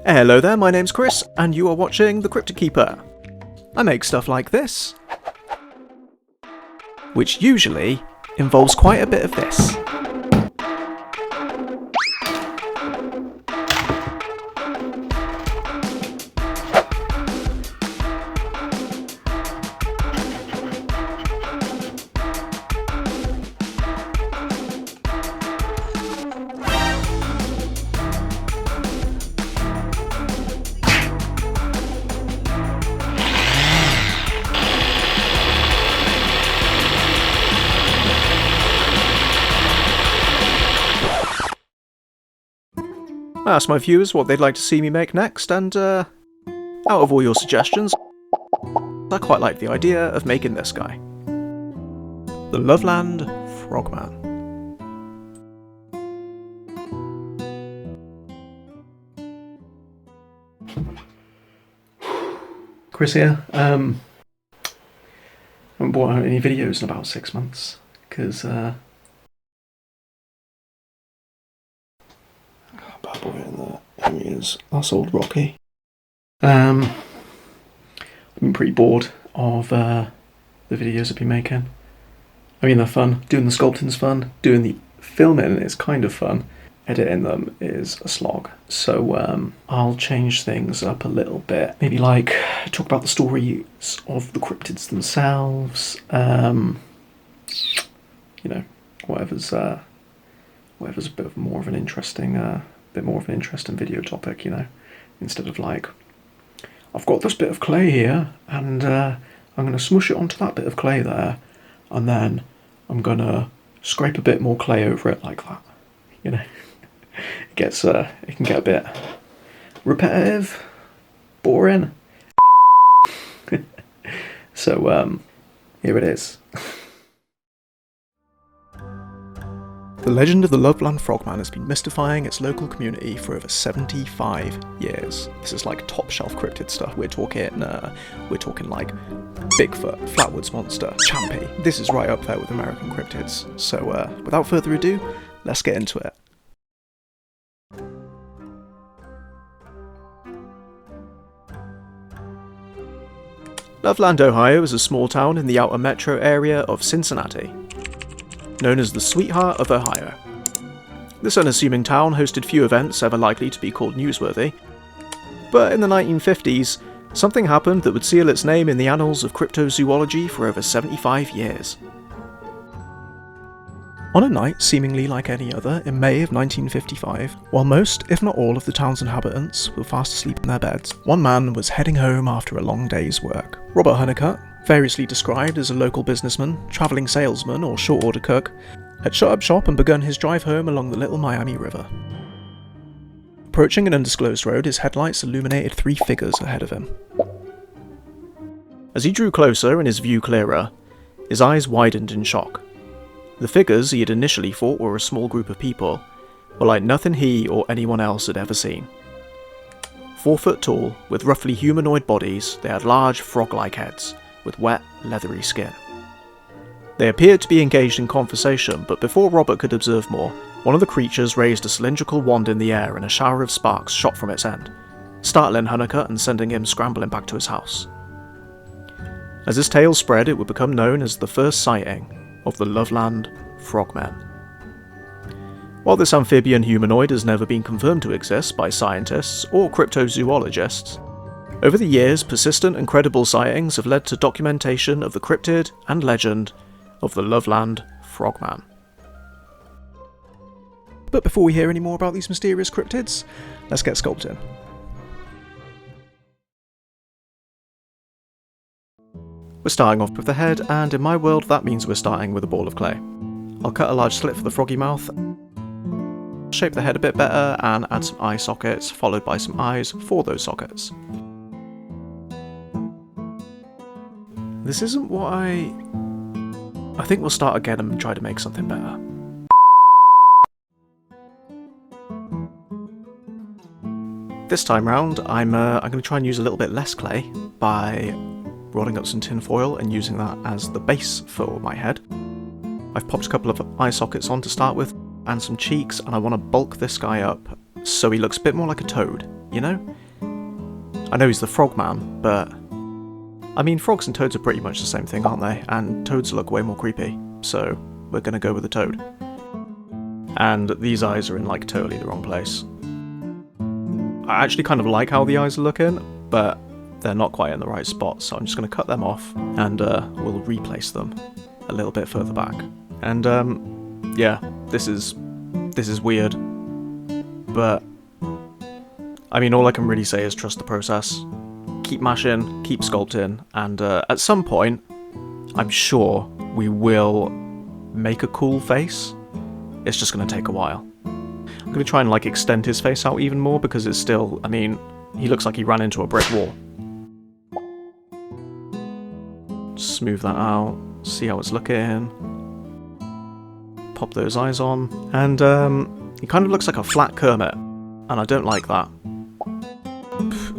Hello there, my name's Chris, and you are watching The Cryptid Keeper. I make stuff like this, which usually involves quite a bit of this. I asked my viewers what they'd like to see me make next, and out of all your suggestions, I quite like the idea of making this guy. The Loveland Frogman. Chris here. I haven't brought out any videos in about 6 months, because bad boy in there. Here he is. That's old Rocky. I've been pretty bored of the videos I've been making. I mean, they're fun. Doing the sculpting's fun. Doing the filming is kind of fun. Editing them is a slog. So I'll change things up a little bit. Maybe like talk about the stories of the cryptids themselves. You know, whatever's a bit more of an interesting video topic, you know, instead of like, I've got this bit of clay here and I'm going to smush it onto that bit of clay there, and then I'm going to scrape a bit more clay over it like that, you know. It can get a bit repetitive, boring. So here it is. The legend of the Loveland Frogman has been mystifying its local community for over 75 years. This is like top shelf cryptid stuff. We're talking like Bigfoot, Flatwoods Monster, Champy. This is right up there with American cryptids. So without further ado, let's get into it. Loveland, Ohio is a small town in the outer metro area of Cincinnati, known as the Sweetheart of Ohio. This unassuming town hosted few events ever likely to be called newsworthy, but in the 1950s, something happened that would seal its name in the annals of cryptozoology for over 75 years. On a night seemingly like any other in May of 1955, while most, if not all, of the town's inhabitants were fast asleep in their beds, one man was heading home after a long day's work. Robert Honeycutt, variously described as a local businessman, travelling salesman or short order cook, had shut up shop and begun his drive home along the Little Miami River. Approaching an undisclosed road, his headlights illuminated three figures ahead of him. As he drew closer and his view clearer, his eyes widened in shock. The figures he had initially thought were a small group of people were like nothing he or anyone else had ever seen. 4 foot tall, with roughly humanoid bodies, they had large frog-like heads, with wet, leathery skin. They appeared to be engaged in conversation, but before Robert could observe more, one of the creatures raised a cylindrical wand in the air and a shower of sparks shot from its end, startling Honeycutt and sending him scrambling back to his house. As this tale spread, it would become known as the first sighting of the Loveland Frogman. While this amphibian humanoid has never been confirmed to exist by scientists or cryptozoologists, over the years, persistent and credible sightings have led to documentation of the cryptid and legend of the Loveland Frogman. But before we hear any more about these mysterious cryptids, let's get sculpting. We're starting off with the head, and in my world that means we're starting with a ball of clay. I'll cut a large slit for the froggy mouth, shape the head a bit better, and add some eye sockets, followed by some eyes for those sockets. This isn't what I think we'll start again and try to make something better. This time round, I'm going to try and use a little bit less clay by rolling up some tin foil and using that as the base for my head. I've popped a couple of eye sockets on to start with, and some cheeks, and I want to bulk this guy up so he looks a bit more like a toad. you know? I know he's the frogman, but... I mean, frogs and toads are pretty much the same thing, aren't they? And toads look way more creepy, so we're gonna go with the toad. And these eyes are in, like, totally the wrong place. I actually kind of like how the eyes are looking, but they're not quite in the right spot, so I'm just gonna cut them off, and we'll replace them a little bit further back. And, yeah, this is weird, but, I mean, all I can really say is trust the process. Keep mashing, keep sculpting, and at some point, I'm sure we will make a cool face. It's just going to take a while. I'm going to try and like extend his face out even more because it's still, I mean, he looks like he ran into a brick wall. Smooth that out, see how it's looking. Pop those eyes on, and he kind of looks like a flat Kermit, and I don't like that.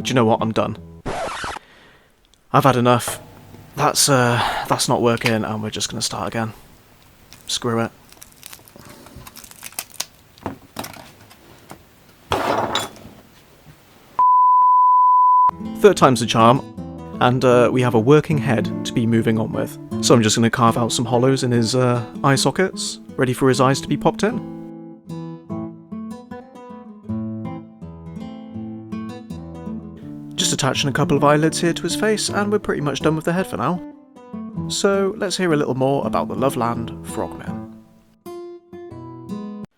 Do you know what? I'm done. I've had enough. That's not working, and we're just gonna start again. Screw it. Third time's the charm, and we have a working head to be moving on with. So I'm just gonna carve out some hollows in his eye sockets, ready for his eyes to be popped in. Just attaching a couple of eyelids here to his face, and we're pretty much done with the head for now. So let's hear a little more about the Loveland Frogman.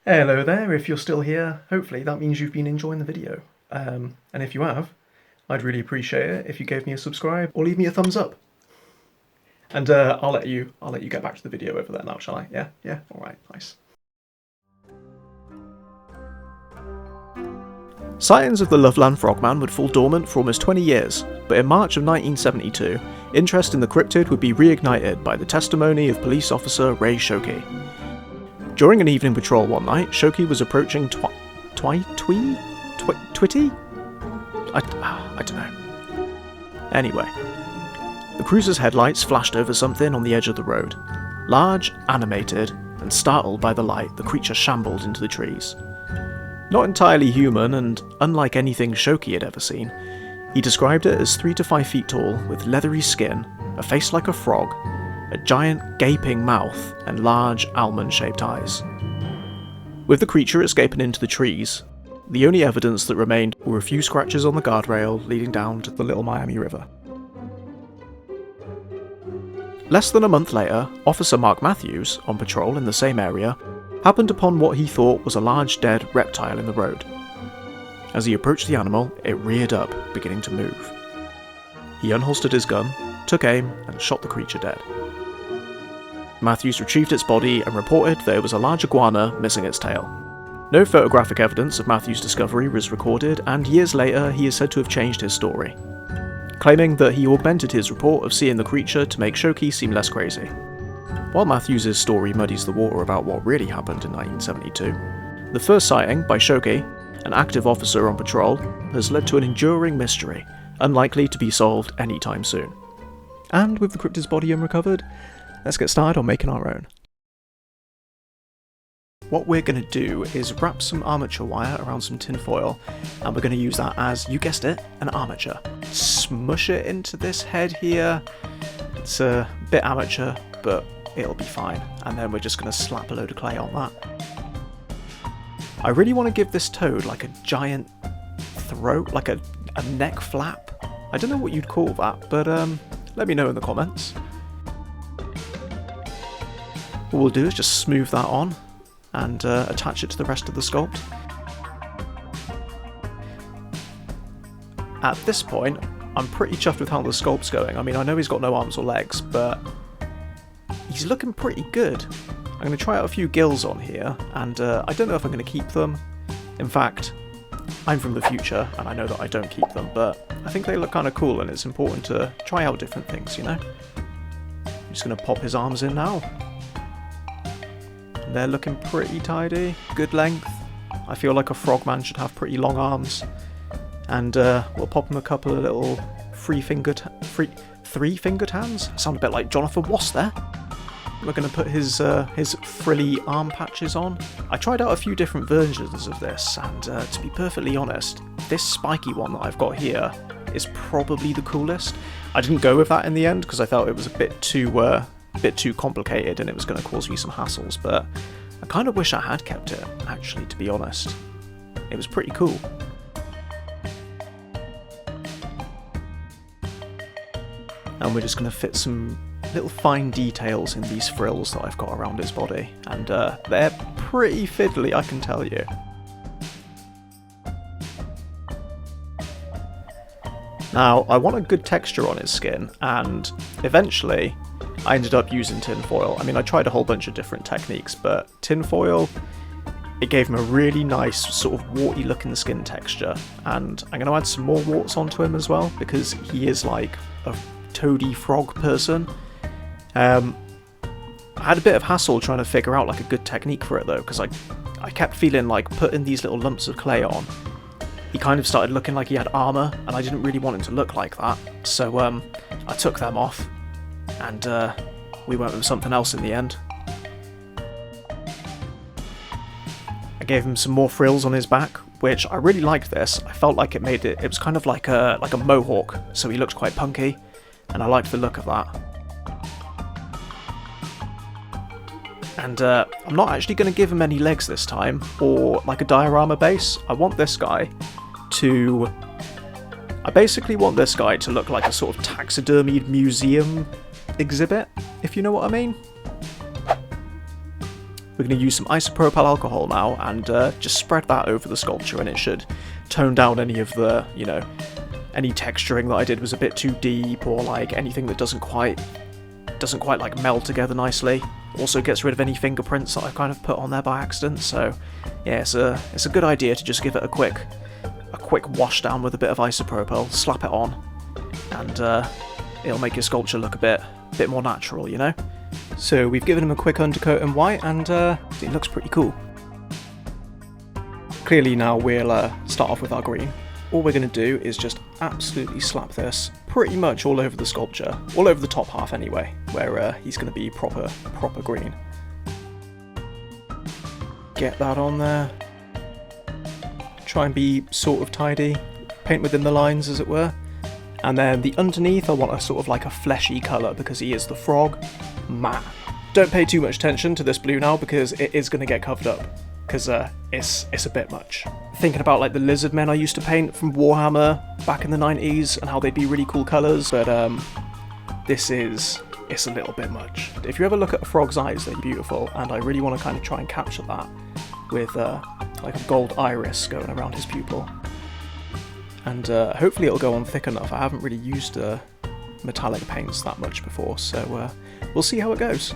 Hello there, if you're still here, hopefully that means you've been enjoying the video. And if you have, I'd really appreciate it if you gave me a subscribe or leave me a thumbs up. And I'll let you get back to the video over there now, shall I? Yeah, alright, nice. Sightings of the Loveland Frogman would fall dormant for almost 20 years, but in March of 1972, interest in the cryptid would be reignited by the testimony of police officer Ray Shoki. During an evening patrol one night, Shoki was approaching Twitty? I don't know. Anyway, the cruiser's headlights flashed over something on the edge of the road. Large, animated, and startled by the light, the creature shambled into the trees. Not entirely human, and unlike anything Shoki had ever seen, he described it as 3 to 5 feet tall, with leathery skin, a face like a frog, a giant gaping mouth, and large almond-shaped eyes. With the creature escaping into the trees, the only evidence that remained were a few scratches on the guardrail leading down to the Little Miami River. Less than a month later, Officer Mark Matthews, on patrol in the same area, happened upon what he thought was a large dead reptile in the road. As he approached the animal, it reared up, beginning to move. He unholstered his gun, took aim, and shot the creature dead. Matthews retrieved its body and reported that it was a large iguana missing its tail. No photographic evidence of Matthews' discovery was recorded, and years later he is said to have changed his story, claiming that he augmented his report of seeing the creature to make Shoki seem less crazy. While Matthews' story muddies the water about what really happened in 1972, the first sighting by Shoki, an active officer on patrol, has led to an enduring mystery, unlikely to be solved anytime soon. And with the cryptid's body unrecovered, let's get started on making our own. What we're going to do is wrap some armature wire around some tin foil, and we're going to use that as, you guessed it, an armature. Smush it into this head here. It's a bit amateur, but it'll be fine. And then we're just going to slap a load of clay on that. I really want to give this toad like a giant throat, like a neck flap. I don't know what you'd call that, but let me know in the comments. What we'll do is just smooth that on and attach it to the rest of the sculpt. At this point, I'm pretty chuffed with how the sculpt's going. I mean, I know he's got no arms or legs, but he's looking pretty good. I'm going to try out a few gills on here, and I don't know if I'm going to keep them. In fact, I'm from the future, and I know that I don't keep them, but I think they look kind of cool, and it's important to try out different things, you know? I'm just going to pop his arms in now. They're looking pretty tidy, good length. I feel like a frogman should have pretty long arms. And we'll pop him a couple of little three-fingered hands? Sound a bit like Jonathan Wass there. We're going to put his frilly arm patches on. I tried out a few different versions of this, and to be perfectly honest, this spiky one that I've got here is probably the coolest. I didn't go with that in the end because I felt it was a bit too complicated and it was going to cause me some hassles, but I kind of wish I had kept it, actually, to be honest. It was pretty cool. And we're just going to fit some little fine details in these frills that I've got around his body, and they're pretty fiddly, I can tell you. Now, I want a good texture on his skin, and eventually I ended up using tinfoil. I mean, I tried a whole bunch of different techniques, but tinfoil, it gave him a really nice sort of warty looking skin texture, and I'm going to add some more warts onto him as well, because he is like a toady frog person. I had a bit of hassle trying to figure out like a good technique for it though, because I kept feeling like putting these little lumps of clay on, he kind of started looking like he had armour, and I didn't really want him to look like that, so I took them off, and we went with something else in the end. I gave him some more frills on his back, which I really liked this. I felt like it was kind of like a mohawk, so he looked quite punky, and I liked the look of that. And I'm not actually going to give him any legs this time, or like a diorama base. I basically want this guy to look like a sort of taxidermied museum exhibit, if you know what I mean. We're going to use some isopropyl alcohol now and just spread that over the sculpture, and it should tone down any of the, you know, any texturing that I did was a bit too deep, or like anything that doesn't quite like meld together nicely. Also gets rid of any fingerprints that I've kind of put on there by accident. So yeah, it's a good idea to just give it a quick wash down with a bit of isopropyl, slap it on, and it'll make your sculpture look a bit more natural, you know. So we've given him a quick undercoat in white, and it looks pretty cool. Clearly now we'll start off with our green. All we're going to do is just absolutely slap this pretty much all over the sculpture, all over the top half anyway, where he's going to be proper green. Get that on there. Try and be sort of tidy, paint within the lines as it were. And then the underneath I want a sort of like a fleshy colour because he is the frog. Man, don't pay too much attention to this blue now because it is going to get covered up, because it's a bit much. Thinking about like the lizard men I used to paint from Warhammer back in the 90s and how they'd be really cool colours, but it's a little bit much. If you ever look at a frog's eyes, they're beautiful, and I really want to kind of try and capture that with like a gold iris going around his pupil. And hopefully it'll go on thick enough. I haven't really used metallic paints that much before, so we'll see how it goes.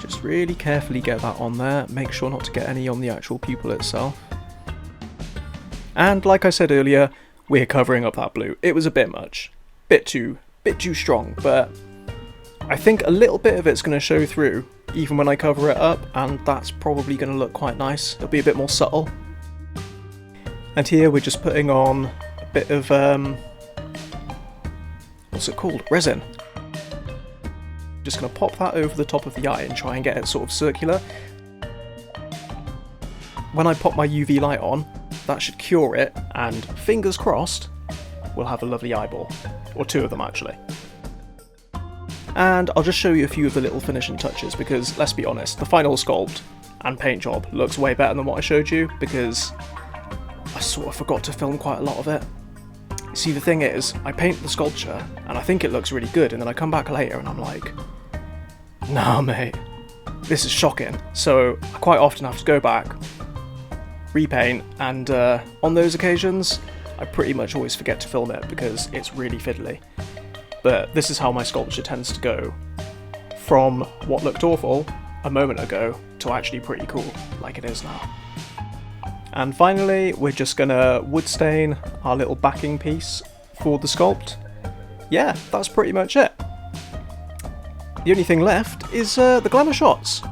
Just really carefully get that on there, make sure not to get any on the actual pupil itself. And like I said earlier, we're covering up that blue. It was a bit much, bit too strong, but I think a little bit of it's going to show through even when I cover it up, and that's probably going to look quite nice. It'll be a bit more subtle. And here we're just putting on a bit of, what's it called? Resin. Just going to pop that over the top of the eye and try and get it sort of circular. When I pop my UV light on, that should cure it, and fingers crossed, we'll have a lovely eyeball. Or two of them actually. And I'll just show you a few of the little finishing touches, because let's be honest, the final sculpt and paint job looks way better than what I showed you, because I sort of forgot to film quite a lot of it. See, the thing is, I paint the sculpture and I think it looks really good, and then I come back later and I'm like, nah mate, this is shocking. So I quite often have to go back, repaint, and on those occasions I pretty much always forget to film it because it's really fiddly. But this is how my sculpture tends to go from what looked awful a moment ago to actually pretty cool like it is now. And finally, we're just gonna wood stain our little backing piece for the sculpt. Yeah, that's pretty much it. The only thing left is the glamour shots.